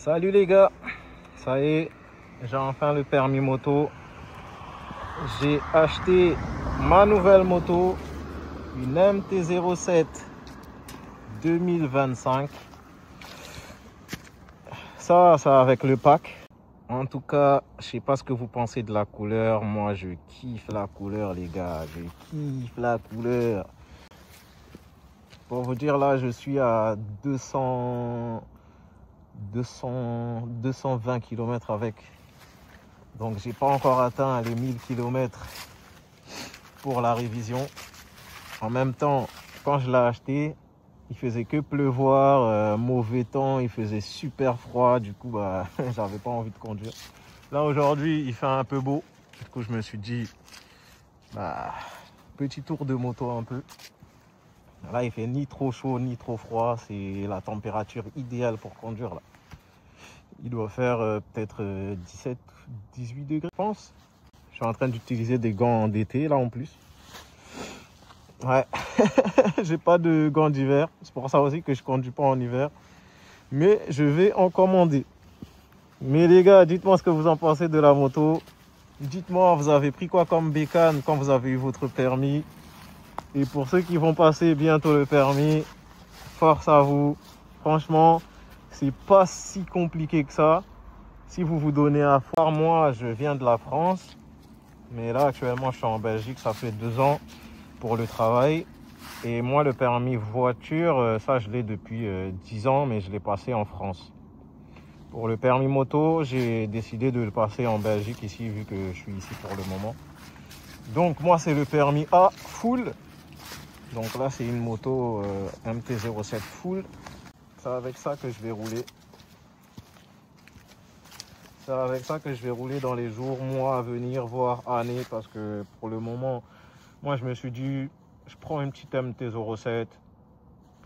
Salut les gars, ça y est, j'ai enfin le permis moto. J'ai acheté ma nouvelle moto, une MT-07 2025. Ça avec le pack. En tout cas, je sais pas ce que vous pensez de la couleur. Moi, je kiffe la couleur, les gars. Je kiffe la couleur. Pour vous dire, là, je suis à 220 km avec. Donc, j'ai pas encore atteint les 1000 km pour la révision. En même temps, quand je l'ai acheté, il faisait que pleuvoir, mauvais temps, il faisait super froid. Du coup, j'avais pas envie de conduire. Là, aujourd'hui, il fait un peu beau. Du coup, je me suis dit, petit tour de moto un peu. Là, il fait ni trop chaud, ni trop froid. C'est la température idéale pour conduire, là. Il doit faire peut-être 17, 18 degrés, je pense. Je suis en train d'utiliser des gants d'été, là, en plus. Ouais, j'ai pas de gants d'hiver. C'est pour ça aussi que je conduis pas en hiver. Mais je vais en commander. Mais les gars, dites-moi ce que vous en pensez de la moto. Dites-moi, vous avez pris quoi comme bécane quand vous avez eu votre permis. Et pour ceux qui vont passer bientôt le permis, force à vous. Franchement, c'est pas si compliqué que ça. Si vous vous donnez à fond, moi, je viens de la France. Mais là, actuellement, je suis en Belgique. Ça fait 2 ans pour le travail. Et moi, le permis voiture, ça, je l'ai depuis 10 ans, mais je l'ai passé en France. Pour le permis moto, j'ai décidé de le passer en Belgique ici, vu que je suis ici pour le moment. Donc, moi, c'est le permis A full. Donc là, c'est une moto MT-07 full. C'est avec ça que je vais rouler. C'est avec ça que je vais rouler dans les jours, mois à venir, voire années. Parce que pour le moment, moi, je me suis dit, je prends une petite MT-07.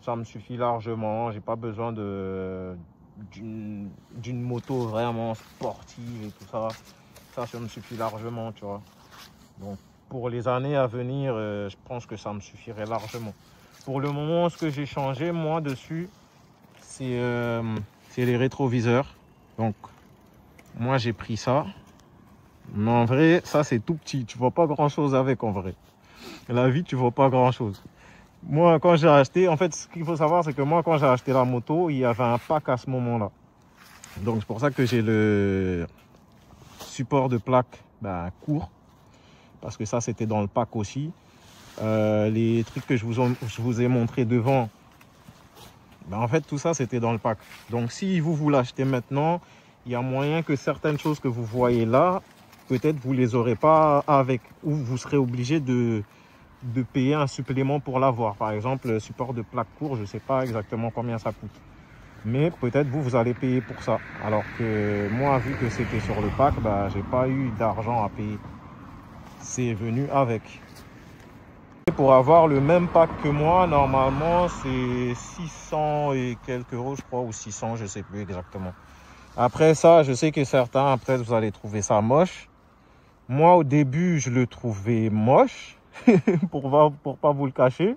Ça me suffit largement. J'ai pas besoin d'une moto vraiment sportive et tout ça. Ça me suffit largement, tu vois. Donc, pour les années à venir, je pense que ça me suffirait largement. Pour le moment, ce que j'ai changé, moi, dessus, c'est les rétroviseurs. Donc, moi, j'ai pris ça. Mais en vrai, ça, c'est tout petit. Tu vois pas grand-chose avec, en vrai. La vie, tu vois pas grand-chose. Moi, quand j'ai acheté, en fait, ce qu'il faut savoir, c'est que moi, quand j'ai acheté la moto, il y avait un pack à ce moment-là. Donc, c'est pour ça que j'ai le support de plaque court. Parce que ça, c'était dans le pack aussi. Les trucs que je vous ai montré devant, en fait, tout ça, c'était dans le pack. Donc, si vous l'achetez maintenant, il y a moyen que certaines choses que vous voyez là, peut-être vous les aurez pas avec. Ou vous serez obligé de payer un supplément pour l'avoir. Par exemple, le support de plaque court, je ne sais pas exactement combien ça coûte. Mais peut-être vous allez payer pour ça. Alors que moi, vu que c'était sur le pack, j'ai pas eu d'argent à payer. C'est venu avec. Et pour avoir le même pack que moi, normalement, c'est 600 et quelques euros, je crois, ou 600, je ne sais plus exactement. Après ça, je sais que certains, peut-être vous allez trouver ça moche. Moi, au début, je le trouvais moche. pour pas vous le cacher,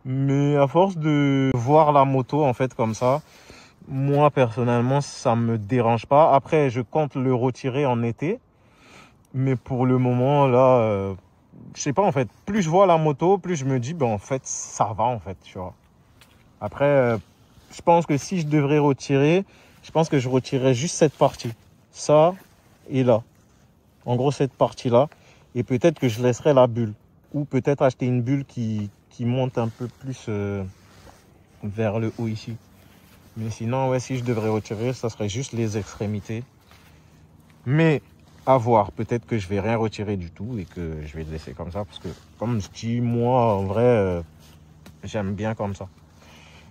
mais à force de voir la moto en fait comme ça, moi personnellement ça me dérange pas. Après je compte le retirer en été, mais pour le moment là, je sais pas, en fait, plus je vois la moto, plus je me dis en fait ça va, en fait, tu vois. Après je pense que si je devrais retirer, je pense que je retirerais juste cette partie, ça et là, en gros cette partie là, et peut-être que je laisserai la bulle. Ou peut-être acheter une bulle qui monte un peu plus vers le haut ici. Mais sinon, ouais, si je devrais retirer, ça serait juste les extrémités. Mais à voir, peut-être que je vais rien retirer du tout et que je vais le laisser comme ça. Parce que, comme je dis, moi, en vrai, j'aime bien comme ça.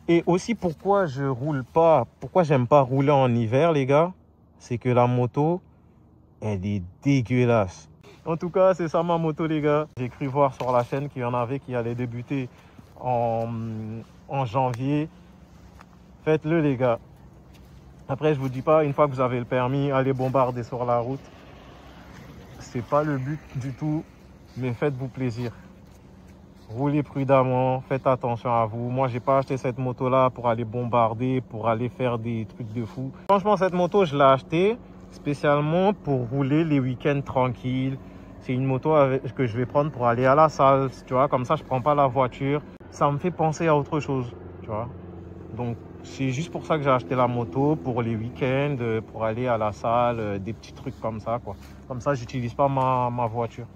Et aussi, pourquoi j'aime pas rouler en hiver, les gars, c'est que la moto, elle est dégueulasse. En tout cas, c'est ça ma moto, les gars. J'ai cru voir sur la chaîne qu'il y en avait qui allaient débuter en janvier. Faites-le, les gars. Après, je vous dis pas, une fois que vous avez le permis, allez bombarder sur la route. C'est pas le but du tout, mais faites-vous plaisir. roulez prudemment, faites attention à vous. Moi, j'ai pas acheté cette moto-là pour aller bombarder, pour aller faire des trucs de fou. Franchement, cette moto, je l'ai achetée spécialement pour rouler les week-ends tranquilles. C'est une moto que je vais prendre pour aller à la salle, tu vois. Comme ça, je prends pas la voiture. Ça me fait penser à autre chose, tu vois. Donc, c'est juste pour ça que j'ai acheté la moto, pour les week-ends, pour aller à la salle, des petits trucs comme ça, quoi. Comme ça, j'utilise pas ma voiture.